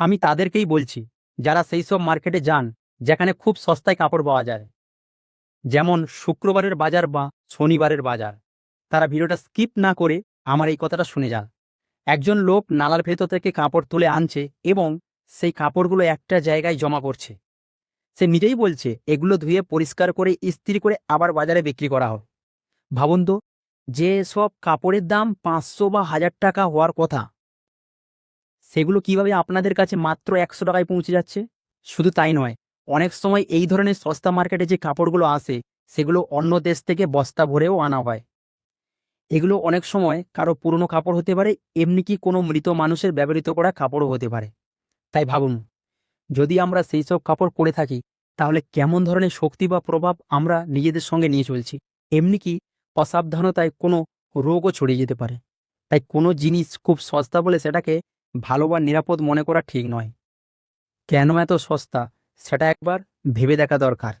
আমি তাদেরকেই বলছি, যারা সেই সব মার্কেটে যান যেখানে খুব সস্তায় কাপড় পাওয়া যায়, যেমন শুক্রবারের বাজার বা শনিবারের বাজার। তারা ভিডিওটা স্কিপ না করে আমার এই কথাটা শুনে যান। একজন লোক নালার ভেতর থেকে কাপড় তুলে আনছে এবং সেই কাপড়গুলো একটা জায়গায় জমা করছে। সে নিজেই বলছে এগুলো ধুয়ে পরিষ্কার করে ইস্ত্রি করে আবার বাজারে বিক্রি করা হয়। ভাবুন তো, যে সব কাপড়ের দাম 500 বা 1000 টাকা হওয়ার কথা, সেগুলো কিভাবে আপনাদের কাছে মাত্র 100 টাকায় পৌঁছে যাচ্ছে। শুধু তাই নয়, অনেক সময় এই ধরনের সস্তা মার্কেটে যে কাপড়গুলো আসে সেগুলো অন্য দেশ থেকে বস্তা ভরেও আনা হয়। এগুলো অনেক সময় কারো পুরনো কাপড় হতে পারে, এমনি কি কোনো মৃত মানুষের ব্যবহৃত করা কাপড়ও হতে পারে। তাই ভাবুন, যদি আমরা সেই সব কাপড় পরে থাকি তাহলে কেমন ধরনের শক্তি বা প্রভাব আমরা নিজেদের সঙ্গে নিয়ে চলছি। এমনি কি অসাবধানতায় কোনো রোগও ছড়িয়ে যেতে পারে। তাই কোনো জিনিস খুব সস্তা বলে সেটাকে ভালো বা নিরাপদ মনে করা ঠিক নয়। কেন এত সস্তা সেটা একবার ভেবে দেখা দরকার।